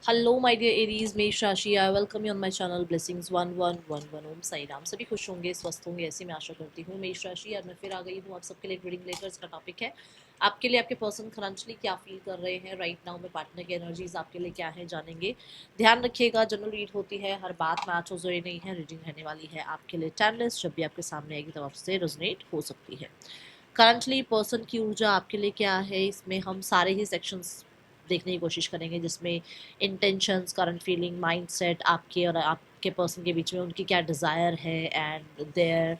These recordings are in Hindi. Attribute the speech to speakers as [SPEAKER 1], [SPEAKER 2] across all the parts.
[SPEAKER 1] हेलो माय डियर एरीज, मेष राशि। I welcome you on my channel blessings 1111 ओम साई राम। सभी खुश होंगे, स्वस्थ होंगे, ऐसे मैं आशा करती हूँ। मेष राशि, आज मैं फिर आ गई हूँ आप सबके लिए रीडिंग लेकर। इसका टॉपिक है आपके लिए आपके पर्सन करंटली क्या फील कर रहे हैं राइट नाउ में। पार्टनर की एनर्जीज आपके लिए क्या है जानेंगे। ध्यान रखिएगा, जनरल रीड होती है, हर बात मैच हो जरूरी नहीं है। रीडिंग रहने वाली है आपके लिए टाइमलेस, जब भी आपके सामने आएगी तब आपसे रेजोनेट हो सकती है। करंटली पर्सन की ऊर्जा आपके लिए क्या है, इसमें हम सारे ही सेक्शंस देखने की कोशिश करेंगे, जिसमें इंटेंशंस, करंट फीलिंग, माइंडसेट, आपके और आपके पर्सन के बीच में उनकी क्या डिज़ायर है, एंड देयर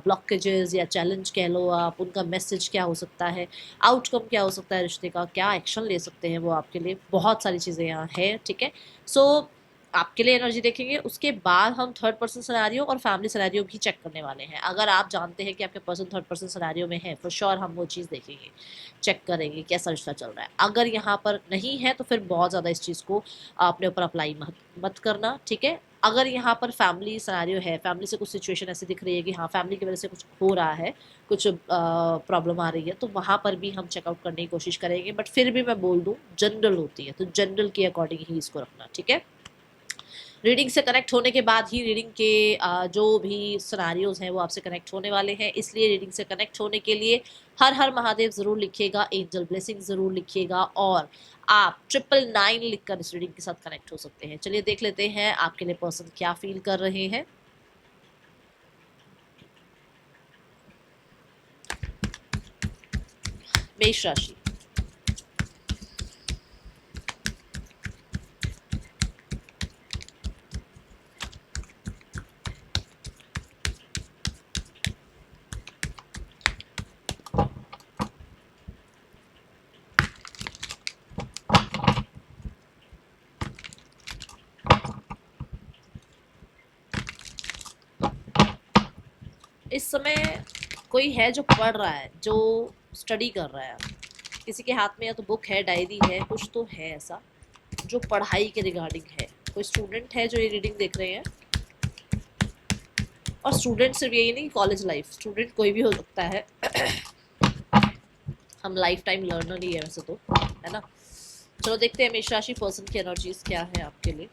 [SPEAKER 1] ब्लॉकेजेस या चैलेंज कह लो आप, उनका मैसेज क्या हो सकता है, आउटकम क्या हो सकता है रिश्ते का, क्या एक्शन ले सकते हैं वो आपके लिए। बहुत सारी चीज़ें यहाँ है, ठीक है। सो आपके लिए एनर्जी देखेंगे, उसके बाद हम थर्ड पर्सन सिनेरियो और फैमिली सिनेरियो भी चेक करने वाले हैं। अगर आप जानते हैं कि आपके पर्सन थर्ड पर्सन सिनेरियो में है, फॉर श्योर हम वो चीज़ देखेंगे, चेक करेंगे कैसा रिश्ता चल रहा है। अगर यहाँ पर नहीं है तो फिर बहुत ज़्यादा इस चीज़ को अपने ऊपर अप्लाई मत करना, ठीक है। अगर यहाँ पर फैमिली सिनेरियो है, फैमिली से कुछ सिचुएशन ऐसी दिख रही है कि हाँ फैमिली की वजह से कुछ हो रहा है, कुछ प्रॉब्लम आ रही है, तो वहाँ पर भी हम चेकआउट करने की कोशिश करेंगे। बट फिर भी मैं बोल दूँ, जनरल होती है तो जनरल के अकॉर्डिंग ही इसको रखना, ठीक है। रीडिंग से कनेक्ट होने के बाद ही रीडिंग के जो भी सिनारियोज हैं वो आपसे कनेक्ट होने वाले हैं। इसलिए रीडिंग से कनेक्ट होने के लिए हर हर महादेव ज़रूर लिखिएगा, एंजल ब्लेसिंग ज़रूर लिखिएगा, और आप 999 लिखकर इस रीडिंग के साथ कनेक्ट हो सकते हैं। चलिए देख लेते हैं आपके लिए पर्सन क्या फील कर रहे हैं। मेष राशि, इस समय कोई है जो पढ़ रहा है, जो स्टडी कर रहा है। किसी के हाथ में या तो बुक है, डायरी है, कुछ तो है ऐसा जो पढ़ाई के रिगार्डिंग है। कोई स्टूडेंट है जो ये रीडिंग देख रहे हैं। और स्टूडेंट सिर्फ यही नहीं, कॉलेज लाइफ स्टूडेंट कोई भी हो सकता है। हम लाइफ टाइम लर्नर ही है वैसे तो, है ना। चलो देखते हैं मेष राशि पर्सन की एनर्जीज क्या है आपके लिए।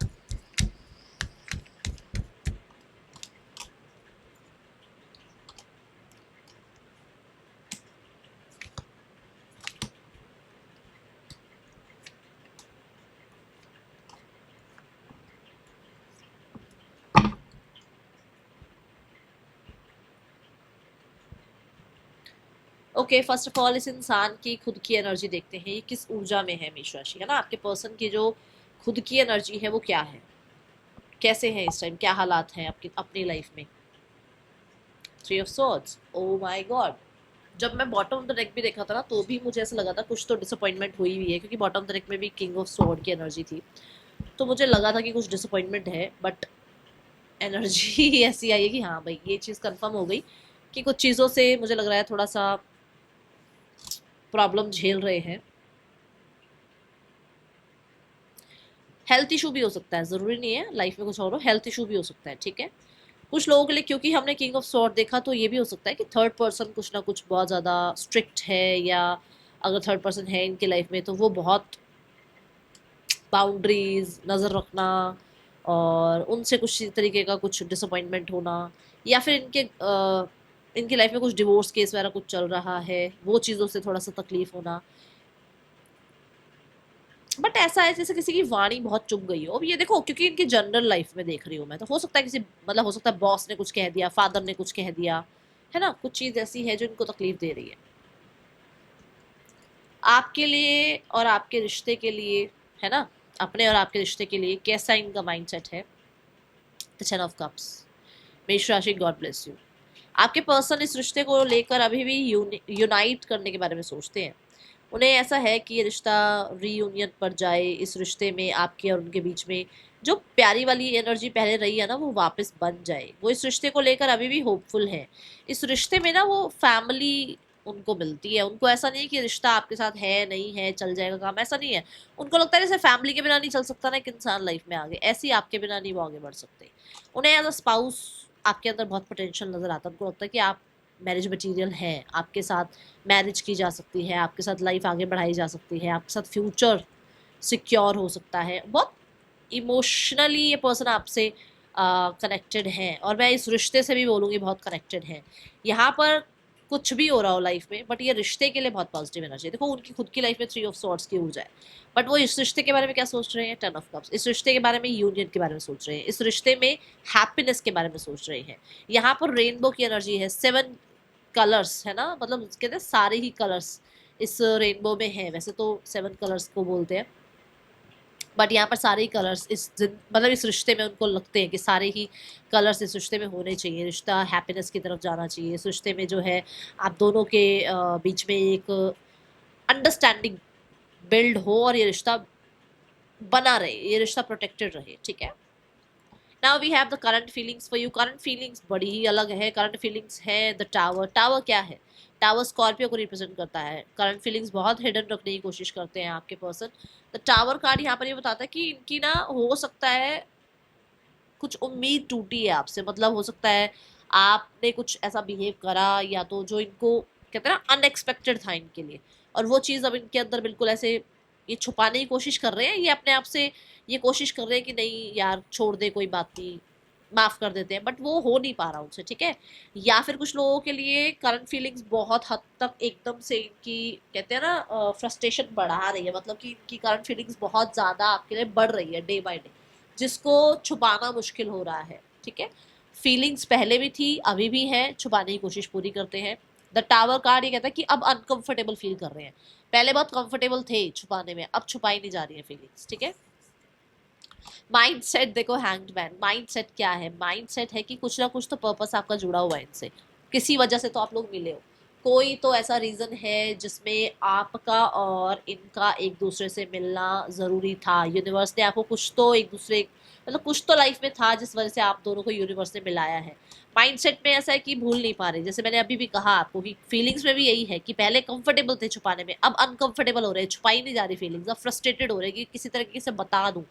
[SPEAKER 1] ओके, फर्स्ट ऑफ ऑल इस इंसान की खुद की एनर्जी देखते हैं, ये किस ऊर्जा में है मेष राशि, है ना। आपके पर्सन की जो खुद की एनर्जी है वो क्या है, कैसे है इस टाइम, क्या हालात हैं आपकी अपनी लाइफ में। 3 of swords, oh my God. जब मैं बॉटम ऑफ द डेक भी देखा था ना, तो भी मुझे ऐसा लगा था कुछ तो डिसअपॉइंटमेंट हुई हुई है, क्योंकि बॉटम ऑफ द डेक में भी किंग ऑफ सॉर्ड की एनर्जी थी। तो मुझे लगा था कि कुछ डिसअपॉइंटमेंट है, बट एनर्जी ऐसी आई है कि हाँ भाई, ये चीज़ कंफर्म हो गई कि कुछ चीज़ों से मुझे लग रहा है थोड़ा सा प्रॉब्लम झेल रहे हैं। हेल्थ इशू भी हो सकता है, ज़रूरी नहीं है लाइफ में कुछ और हो, हेल्थ इशू भी हो सकता है, ठीक है। कुछ लोगों के लिए, क्योंकि हमने किंग ऑफ स्वॉर्ड देखा, तो ये भी हो सकता है कि थर्ड पर्सन कुछ ना कुछ बहुत ज़्यादा स्ट्रिक्ट है, या अगर थर्ड पर्सन है इनकी लाइफ में तो वो बहुत बाउंड्रीज नज़र रखना, और उनसे कुछ तरीके का कुछ डिसअपॉइंटमेंट होना, या फिर इनकी लाइफ में कुछ डिवोर्स केस वगैरह कुछ चल रहा है, वो चीज़ों से थोड़ा सा तकलीफ होना। बट ऐसा है जैसे किसी की वाणी बहुत चुभ गई हो। अब ये देखो, क्योंकि इनकी जनरल लाइफ में देख रही हूँ मैं, तो हो सकता है किसी, मतलब हो सकता है बॉस ने कुछ कह दिया, फादर ने कुछ कह दिया, है ना। कुछ चीज़ ऐसी है जो इनको तकलीफ दे रही है। आपके लिए और आपके रिश्ते के लिए, है ना, अपने और आपके रिश्ते के लिए कैसा इनका माइंडसेट है। द 10 ऑफ कप्स, मेष राशि, गॉड ब्लेस यू। आपके पर्सन इस रिश्ते को लेकर अभी भी यूनाइट करने के बारे में सोचते हैं। उन्हें ऐसा है कि ये रिश्ता रीयूनियन पर जाए, इस रिश्ते में आपके और उनके बीच में जो प्यारी वाली एनर्जी पहले रही है ना, वो वापस बन जाए। वो इस रिश्ते को लेकर अभी भी होपफुल है। इस रिश्ते में ना वो फैमिली उनको मिलती है। उनको ऐसा नहीं है कि रिश्ता आपके साथ है नहीं है चल जाएगा काम, ऐसा नहीं है। उनको लगता है जैसे फैमिली के बिना नहीं चल सकता ना एक इंसान लाइफ में आगे, ऐसे ही आपके बिना नहीं वो आगे बढ़ सकते। उन्हें एज अ स्पाउस आपके अंदर बहुत पोटेंशियल नजर आता है। उनको लगता है कि आप मैरिज मटीरियल हैं, आपके साथ मैरिज की जा सकती है, आपके साथ लाइफ आगे बढ़ाई जा सकती है, आपके साथ फ्यूचर सिक्योर हो सकता है, बहुत इमोशनली ये पर्सन आपसे कनेक्टेड है, और मैं इस रिश्ते से भी बोलूँगी बहुत कनेक्टेड है। यहाँ पर कुछ भी हो रहा हो लाइफ में, बट ये रिश्ते के लिए बहुत पॉजिटिव एनर्जी है। देखो उनकी खुद की लाइफ में 3 ऑफ सॉर्ड्स की ऊर्जा है, बट वो इस रिश्ते के बारे में क्या सोच रहे हैं, 10 ऑफ कप्स। इस रिश्ते के बारे में यूनियन के बारे में सोच रहे हैं, इस रिश्ते में हैप्पीनेस के बारे में सोच रहे हैं। यहाँ पर रेनबो की एनर्जी है, 7 कलर्स है ना, मतलब कहते हैं सारे ही कलर्स इस रेनबो में है। वैसे तो 7 कलर्स को बोलते हैं, बट यहाँ पर सारे ही कलर्स मतलब इस रिश्ते में उनको लगते हैं कि सारे ही कलर्स इस रिश्ते में होने चाहिए। रिश्ता हैप्पीनेस की तरफ जाना चाहिए। इस रिश्ते में जो है आप दोनों के बीच में एक अंडरस्टैंडिंग बिल्ड हो, और ये रिश्ता बना रहे, ये रिश्ता प्रोटेक्टेड रहे, ठीक है। Now we have the current feelings for you. Current feelings बड़ी ही अलग है। करंट फीलिंग्स है द टावर। टावर क्या है? टावर स्कॉर्पियो को रिप्रेजेंट करता है। करंट फीलिंग्स बहुत हिडन रखने की कोशिश करते हैं आपके पर्सन। द टावर कार्ड यहाँ पर ये बताता है कि इनकी ना हो सकता है कुछ उम्मीद टूटी है आपसे, मतलब हो सकता है आपने कुछ ऐसा बिहेव करा, या तो जो इनको कहते हैं ना अनएक्सपेक्टेड था इनके लिए, और वो चीज़ अब इनके अंदर बिल्कुल ऐसे ये छुपाने की कोशिश कर रहे हैं। ये अपने आप से ये कोशिश कर रहे हैं कि नहीं यार छोड़ दे, कोई बात नहीं, माफ कर देते हैं, बट वो हो नहीं पा रहा उनसे, ठीक है। या फिर कुछ लोगों के लिए करंट फीलिंग्स बहुत हद तक एकदम से इनकी कहते हैं ना फ्रस्ट्रेशन बढ़ा रही है, मतलब कि इनकी करंट फीलिंग्स बहुत ज्यादा आपके लिए बढ़ रही है डे बाय डे, जिसको छुपाना मुश्किल हो रहा है, ठीक है। फीलिंग्स पहले भी थी, अभी भी है, छुपाने की कोशिश पूरी करते हैं। द टावर कार्ड ये कहता है कि अब अनकंफर्टेबल फील कर रहे हैं। पहले बहुत कंफर्टेबल थे छुपाने में, अब छुपाई नहीं जा रही है फीलिंग्स, ठीक है। माइंड सेट देखो, हैंग्ड मैन। माइंड सेट क्या है? माइंड सेट है कि कुछ ना कुछ तो पर्पस आपका जुड़ा हुआ है इनसे, किसी वजह से तो आप लोग मिले हो। कोई तो ऐसा रीजन है जिसमें आपका और इनका एक दूसरे से मिलना जरूरी था। यूनिवर्स ने आपको कुछ तो एक दूसरे मतलब कुछ तो लाइफ में था जिस वजह से आप दोनों को यूनिवर्स ने मिलाया है। माइंडसेट में ऐसा है कि भूल नहीं पा रहे, जैसे मैंने अभी भी कहा आपको कि फीलिंग्स में भी यही है कि पहले कंफर्टेबल थे छुपाने में, अब अनकंफर्टेबल हो रहे हैं, छुपाई नहीं जा रही फीलिंग्स, अब फ्रस्ट्रेटेड हो रहे हैं कि किसी तरीके से बता दूं,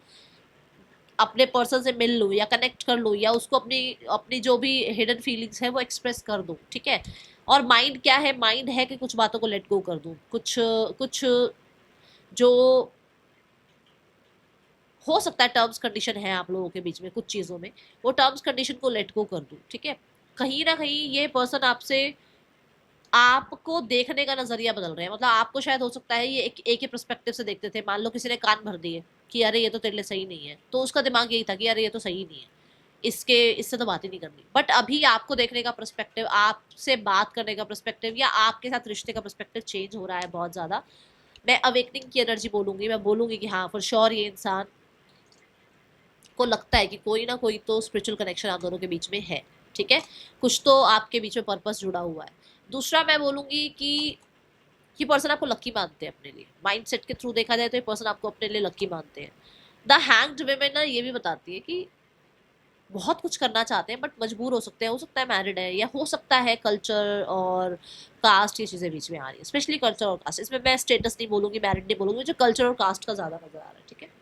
[SPEAKER 1] अपने पर्सन से मिल लूँ या कनेक्ट कर लूँ, या उसको अपनी अपनी जो भी हिडन फीलिंग्स है वो एक्सप्रेस कर दूँ, ठीक है। और माइंड क्या है? माइंड है कि कुछ बातों को लेट गो कर दूँ, कुछ कुछ जो हो सकता है टर्म्स कंडीशन है आप लोगों के बीच में कुछ चीज़ों में, वो टर्म्स कंडीशन को लेट गो कर दूँ, ठीक है। कहीं ना कहीं ये पर्सन आपसे आपको देखने का नजरिया बदल रहे हैं, मतलब आपको शायद हो सकता है ये एक ही पर्सपेक्टिव से देखते थे। मान लो किसी ने कान भर दिए कि अरे ये तो तेरे लिए सही नहीं है, तो उसका दिमाग यही था कि अरे ये तो सही नहीं है, इसके इससे तो बात ही नहीं करनी। बट अभी आपको देखने का पर्सपेक्टिव, आपसे बात करने का पर्सपेक्टिव, या आपके साथ रिश्ते का पर्सपेक्टिव चेंज हो रहा है बहुत ज्यादा। मैं अवेकनिंग की एनर्जी बोलूंगी, मैं बोलूंगी कि हाँ फॉर श्योर ये इंसान को लगता है कि कोई ना कोई तो स्पिरिचुअल कनेक्शन आप दोनों के बीच में है, ठीक है। कुछ तो आपके बीच में पर्पस जुड़ा हुआ है। दूसरा मैं बोलूंगी कि ये पर्सन आपको लकी मानते हैं अपने लिए। माइंडसेट के थ्रू देखा जाए तो ये पर्सन आपको अपने लिए लकी मानते हैं। द हैंग्ड वुमेन ना ये भी बताती है कि बहुत कुछ करना चाहते हैं बट मजबूर हो सकते हैं। हो सकता है मैरिड है, या हो सकता है कल्चर और कास्ट, ये चीज़ें बीच में आ रही है, स्पेशली कल्चर और कास्ट। इसमें मैं स्टेटस नहीं बोलूंगी, मैरिड नहीं बोलूंगी, जो कल्चर और कास्ट का ज़्यादा नजर आ रहा है, ठीक है।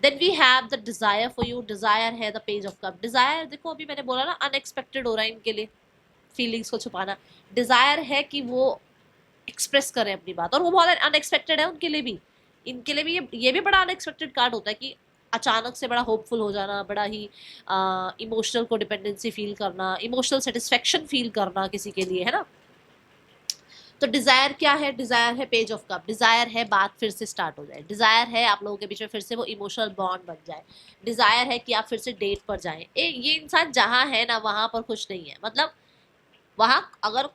[SPEAKER 1] Then we have the desire for you. Desire है the page of cup. Desire देखो अभी मैंने बोला ना अनएक्सपेक्टेड हो रहा है इनके लिए फीलिंग्स को छुपाना। डिजायर है कि वो एक्सप्रेस करें अपनी बात, और वो बहुत अनएक्सपेक्टेड है उनके लिए भी। इनके लिए भी ये भी बड़ा अनएक्सपेक्टेड कार्ड होता है कि अचानक से बड़ा होपफुल हो जाना, बड़ा ही इमोशनल को डिपेंडेंसी फील करना, इमोशनल सेटिस्फेक्शन फील करना किसी के लिए, है ना। तो डिजायर क्या है? डिजायर है पेज ऑफ कप। डिजायर है बात फिर से स्टार्ट हो जाए। डिजायर है आप लोगों के बीच में फिर से वो इमोशनल बॉन्ड बन जाए। डिजायर है कि आप फिर से डेट पर जाएं। ये इंसान जहां है ना वहां पर खुश नहीं है, मतलब वहां अगर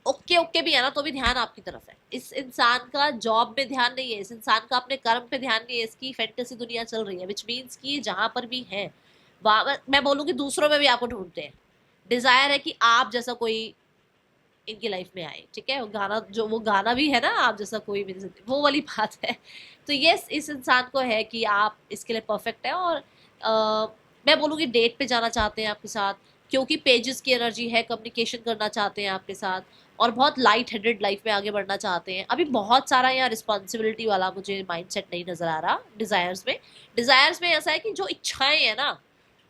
[SPEAKER 1] ओके ओके भी है ना तो भी ध्यान आपकी तरफ है। इस इंसान का जॉब में ध्यान नहीं है, इस इंसान का अपने कर्म पे ध्यान नहीं है, इसकी फैंटेसी दुनिया चल रही है, विच मीन्स कि जहां पर भी है वहां मैं बोलूंगी दूसरों में भी आपको ढूंढते हैं। डिजायर है कि आप जैसा कोई इनकी लाइफ में आए, ठीक है। वो गाना, जो वो गाना भी है ना, आप जैसा कोई मेरी जिंदगी, वो वाली बात है। तो ये इस इंसान को है कि आप इसके लिए परफेक्ट है, और मैं बोलूँगी डेट पे जाना चाहते हैं आपके साथ, क्योंकि पेजेस की एनर्जी है, कम्युनिकेशन करना चाहते हैं आपके साथ, और बहुत लाइट हेडेड लाइफ में आगे बढ़ना चाहते हैं। अभी बहुत सारा यहाँ रिस्पॉन्सिबिलिटी वाला मुझे माइंडसेट नहीं नजर आ रहा डिजायर्स में। डिजायर्स में ऐसा है कि जो इच्छाएं है ना,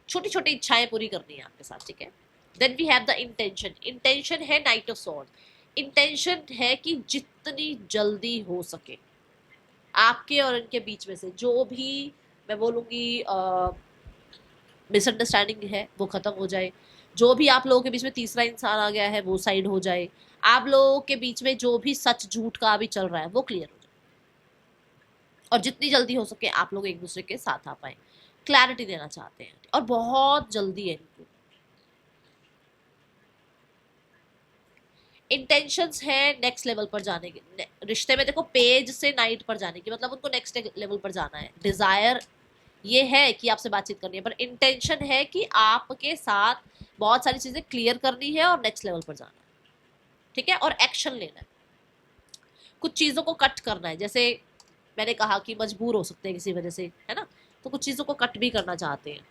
[SPEAKER 1] छोटी छोटी इच्छाएं पूरी करनी है आपके साथ, ठीक है। Then we have the intention. Intention है नाइट ऑफ सॉर्ड। इंटेंशन है कि जितनी जल्दी हो सके आपके और इनके बीच में से जो भी मैं बोलूँगी मिसअंडरस्टैंडिंग है वो खत्म हो जाए, जो भी आप लोगों के बीच में तीसरा इंसान आ गया है वो साइड हो जाए, आप लोगों के बीच में जो भी सच झूठ का अभी चल रहा है वो क्लियर हो जाए, और जितनी जल्दी हो सके आप लोग एक दूसरे के साथ आ पाए। क्लैरिटी देना चाहते हैं और बहुत जल्दी है इनको। इंटेंशंस है नेक्स्ट लेवल पर जाने के रिश्ते में, देखो पेज से नाइट पर जाने की मतलब उनको नेक्स्ट लेवल पर जाना है। डिजायर ये है कि आपसे बातचीत करनी है, पर इंटेंशन है कि आपके साथ बहुत सारी चीजें क्लियर करनी है और नेक्स्ट लेवल पर जाना है, ठीक है, और एक्शन लेना है। कुछ चीजों को कट करना है, जैसे मैंने कहा कि मजबूर हो सकते हैं किसी वजह से, है ना, तो कुछ चीजों को कट भी करना चाहते हैं।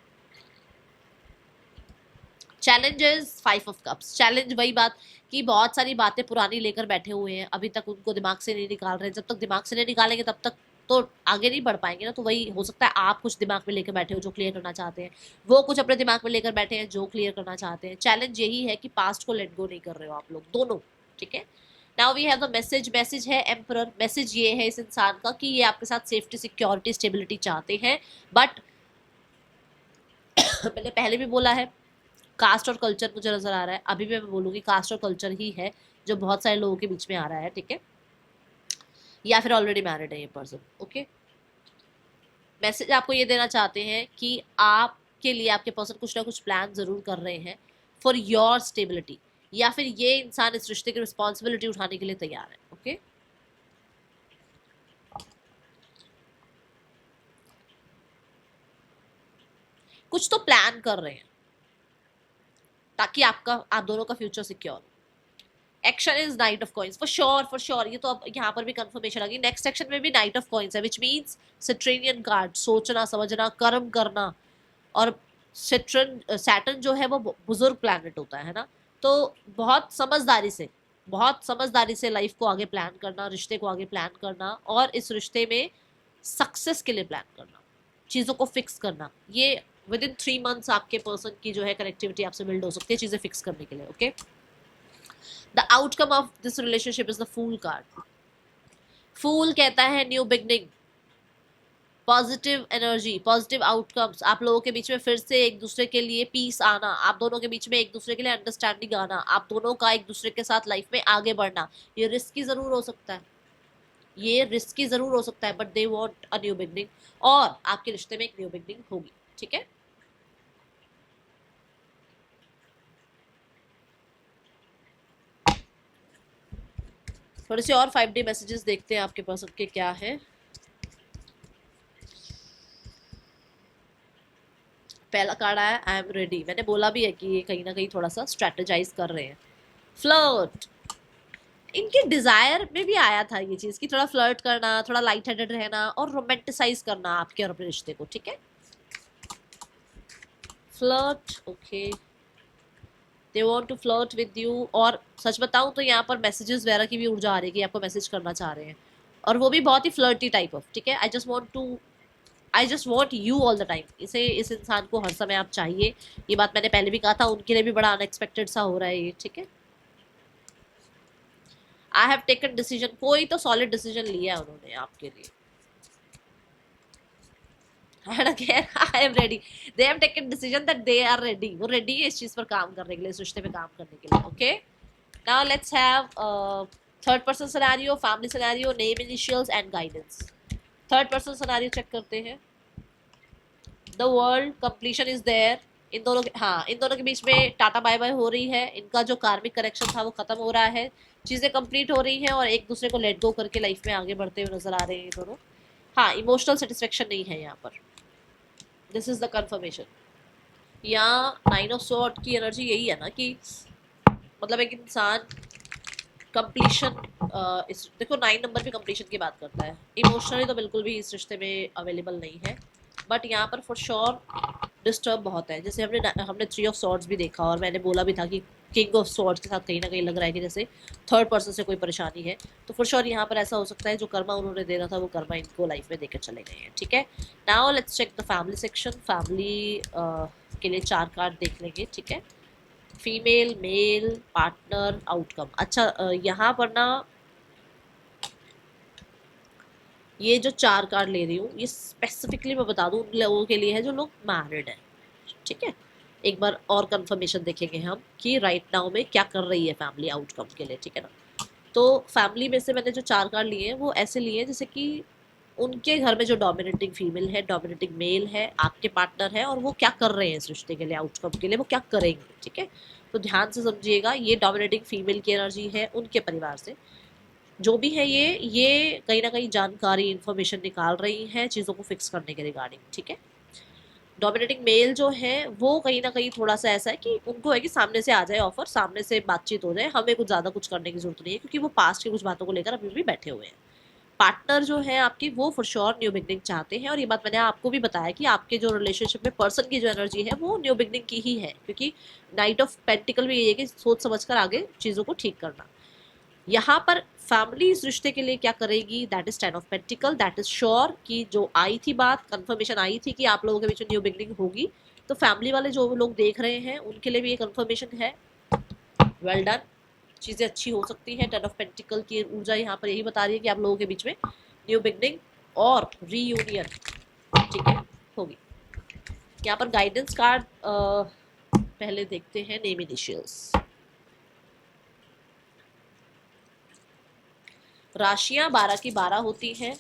[SPEAKER 1] चैलेंजेस 5 ऑफ कप्स, चैलेंज वही बात कि बहुत सारी बातें पुरानी लेकर बैठे हुए हैं, अभी तक उनको दिमाग से नहीं निकाल रहे हैं। जब तक दिमाग से नहीं निकालेंगे तब तक तो आगे नहीं बढ़ पाएंगे ना। तो वही हो सकता है आप कुछ दिमाग में लेकर बैठे हो जो क्लियर करना चाहते हैं, वो कुछ अपने दिमाग में लेकर बैठे हैं जो क्लियर करना चाहते हैं। चैलेंज यही है कि पास्ट को लेट गो नहीं कर रहे हो आप लोग दोनों, ठीक है। Now we have the message, message है एम्परर। मैसेज ये है इस इंसान का कि ये आपके साथ सेफ्टी, सिक्योरिटी, स्टेबिलिटी चाहते हैं, बट मैंने पहले भी बोला है कास्ट और कल्चर मुझे नजर आ रहा है, अभी भी मैं बोलूंगी कास्ट और कल्चर ही है जो बहुत सारे लोगों के बीच में आ रहा है, ठीक है, या फिर ऑलरेडी मैरिड है ये पर्सन, ओके। मैसेज आपको ये देना चाहते हैं कि आपके लिए आपके पर्सन कुछ ना कुछ प्लान जरूर कर रहे हैं फॉर योर स्टेबिलिटी, या फिर ये इंसान इस रिश्ते की रिस्पॉन्सिबिलिटी उठाने के लिए तैयार है, ओके। कुछ तो प्लान कर रहे हैं ताकि आप दोनों का future secure. Action is night of coins, for sure for sure. ये तो अब यहाँ पर भी कंफर्मेशन आ गई। नेक्स्ट सेक्शन में भी नाइट ऑफ कॉइंस है, विच मीन्स सिट्रेनियन कार्ड, सोचना समझना कर्म करना। और सैटर्न जो है वो बुजुर्ग प्लैनेट होता है ना, तो बहुत समझदारी से लाइफ को आगे प्लान करना, रिश्ते को आगे प्लान करना, और इस रिश्ते में सक्सेस के लिए प्लान करना, चीज़ों को फिक्स करना। ये विद इन 3 मंथ्स आपके पर्सन की जो है कनेक्टिविटी आपसे बिल्ड हो सकती है चीज़ें फिक्स करने के लिए, okay. The outcome of this relationship is the fool card. Fool कहता है new beginning, positive energy, positive outcomes, आप लोगों के बीच में फिर से एक दूसरे के लिए पीस आना, आप दोनों के बीच में एक दूसरे के लिए अंडरस्टैंडिंग आना, आप दोनों का एक दूसरे के साथ लाइफ में आगे बढ़ना। ये रिस्की जरूर हो सकता है, ये रिस्की जरूर हो सकता है, but they want a new beginning, और आपके रिश्ते में एक न्यू बिगनिंग होगी, ठीक है। थोड़े से और 5 डे मैसेजेस देखते हैं आपके पर्सन के क्या है। पहला कार्ड आया आई एम रेडी। मैंने बोला भी है कि ये कहीं ना कहीं थोड़ा सा स्ट्रेटेजाइज कर रहे हैं। फ्लर्ट, इनके डिजायर में भी आया था ये चीज कि थोड़ा फ्लर्ट करना, थोड़ा लाइट हेडेड रहना और रोमांटिसाइज करना आपके और अपने रिश्ते को, ठीक है। Flirt, okay, they want to flirt with you. और सच बताऊं तो यहाँ पर मैसेजेस वगैरह की भी ऊर्जा आ रही है कि आपको मैसेज करना चाह रहे हैं, और वो भी बहुत ही फ्लर्टी टाइप ऑफ, ठीक है। I just want you all the time. इस इंसान को हर समय आप चाहिए। ये बात मैंने पहले भी कहा था, उनके लिए भी बड़ा अनएक्सपेक्टेड सा हो रहा है ये, ठीक है। आई हैव टेकन डिसीजन, कोई तो सॉलिड डिसीजन लिया है उन्होंने आपके लिए। And again, I am ready. They have taken decision that they are ready. वो ready है इस चीज पर काम करने के लिए, इस रिश्ते पे काम करने के लिए, okay? Now let's have third person scenario, family scenario, name initials and guidance. Third person scenario check करते हैं। The world, completion is there. इन दोनों के बीच में टाटा बाय बाय हो रही है। इनका जो कार्मिक कनेक्शन था वो खत्म हो रहा है, चीजें कंप्लीट हो रही हैं और एक दूसरे को लेट गो करके लाइफ में आगे बढ़ते हुए नजर आ रहे हैं ये दोनों। हाँ, इमोशनल सेटिस्फेक्शन नहीं है यहाँ पर। This is the confirmation. यहाँ 9 ऑफ सॉर्ड की एनर्जी यही है ना कि मतलब एक इंसान कंप्लीशन, देखो 9 नंबर भी कंप्लीशन की बात करता है। इमोशनली तो बिल्कुल भी इस रिश्ते में अवेलेबल नहीं है, बट यहाँ पर फॉर श्योर डिस्टर्ब बहुत है। जैसे हमने 3 ऑफ सॉर्ड्स भी देखा, और मैंने बोला भी था कि किंग ऑफ सॉर्ड्स के साथ कहीं ना कहीं लग रहा है कि जैसे थर्ड पर्सन से कोई परेशानी है। तो फॉर श्योर यहाँ पर ऐसा हो सकता है जो कर्मा उन्होंने देना था वो कर्मा इनको लाइफ में देकर चले गए हैं, ठीक है। Now let's check the family section. Family के लिए 4 कार्ड देख लेंगे, ठीक है। Female, male, partner, outcome. अच्छा, यहाँ पर ना ये जो 4 कार्ड ले रही हूँ ये स्पेसिफिकली मैं बता दूँ उन लोगों के लिए है जो लोग मैरिड हैं, ठीक है। एक बार और कंफर्मेशन देखेंगे हम कि राइट नाउ में क्या कर रही है फैमिली आउटकम के लिए, ठीक है ना। तो फैमिली में से मैंने जो 4 कार्ड लिए हैं वो ऐसे लिए हैं जैसे कि उनके घर में जो डोमिनेटिंग फीमेल है, डोमिनेटिंग मेल है, आपके पार्टनर है, और वो क्या कर रहे हैं इस रिश्ते के लिए, आउटकम के लिए वो क्या करेंगे, ठीक है। तो ध्यान से समझिएगा, ये डोमिनेटिंग फीमेल की एनर्जी है उनके परिवार से। जो भी है ये कहीं ना कहीं जानकारी इन्फॉर्मेशन निकाल रही है चीज़ों को फिक्स करने के रिगार्डिंग, ठीक है। डोमिनेटिंग मेल जो है वो कहीं ना कहीं थोड़ा सा ऐसा है कि उनको है कि सामने से आ जाए ऑफर, सामने से बातचीत हो जाए, हमें कुछ ज़्यादा कुछ करने की जरूरत नहीं है क्योंकि वो पास्ट की कुछ बातों को लेकर अभी भी बैठे हुए हैं। पार्टनर जो है आपकी वो फॉर श्योर न्यू बिगनिंग चाहते हैं, और ये बात मैंने आपको भी बताया कि आपके जो रिलेशनशिप में पर्सन की जो एनर्जी है वो न्यू बिगनिंग की ही है, क्योंकि नाइट ऑफ पेंटिकल भी ये है कि सोच समझकर आगे चीज़ों को ठीक करना। यहाँ पर फैमिली इस रिश्ते के लिए क्या करेगी, that is 10 of pentacle, that is sure कि जो आई थी बात, कंफर्मेशन आई थी कि आप लोगों के बीच में न्यू बिगनिंग होगी, तो फैमिली वाले जो लोग देख रहे हैं उनके लिए भी ये कंफर्मेशन है। वेल डन, चीज़ें अच्छी हो सकती है। 10 ऑफ पेंटिकल की ऊर्जा यहाँ पर यही बता रही है कि आप लोगों के बीच में न्यू बिगनिंग और रीयूनियन, ठीक है, होगी। यहाँ पर गाइडेंस कार्ड पहले देखते हैं, नेम इनिशियल्स। राशियां 12 की 12 होती हैं,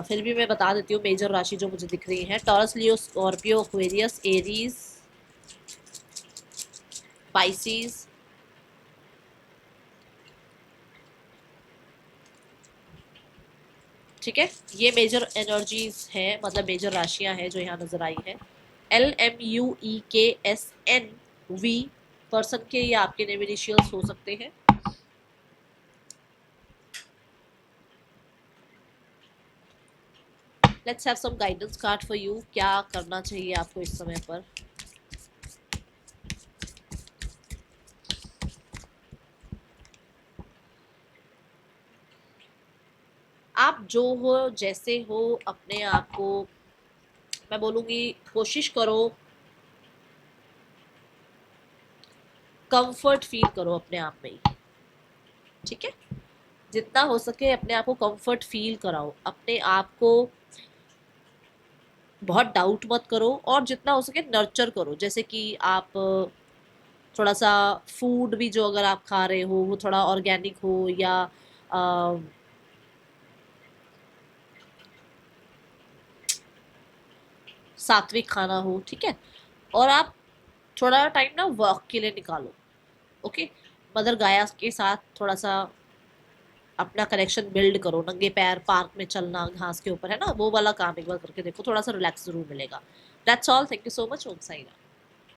[SPEAKER 1] फिर भी मैं बता देती हूँ मेजर राशि जो मुझे दिख रही है, टॉरस, लियो, स्कॉर्पियो, एक्वेरियस, एरीज, पाइसिस, ठीक है। ये मेजर एनर्जीज हैं, मतलब मेजर राशियां हैं जो यहाँ नजर आई है। LMUEKSNV पर्सन के या आपके नेम इनिशियल्स हो सकते हैं। Let's have some guidance card for you, क्या करना चाहिए आपको इस समय पर। आप जो हो जैसे हो अपने आप को, मैं बोलूँगी कोशिश करो, कंफर्ट फील करो अपने आप में ही, ठीक है। जितना हो सके अपने आप को कंफर्ट फील कराओ, अपने आप को बहुत डाउट मत करो, और जितना हो सके नर्चर करो। जैसे कि आप थोड़ा सा फूड भी जो अगर आप खा रहे हो वो थोड़ा ऑर्गेनिक हो, या अ, सात्विक खाना हो, ठीक है। और आप थोड़ा टाइम ना वॉक के लिए निकालो, ओके। मदर गाया के साथ थोड़ा सा अपना कनेक्शन बिल्ड करो, नंगे पैर पार्क में चलना घास के ऊपर, है ना, वो वाला काम एक बार करके देखो, थोड़ा सा रिलैक्स जरूर मिलेगा। That's all, thank you so much, Om Sai Ram.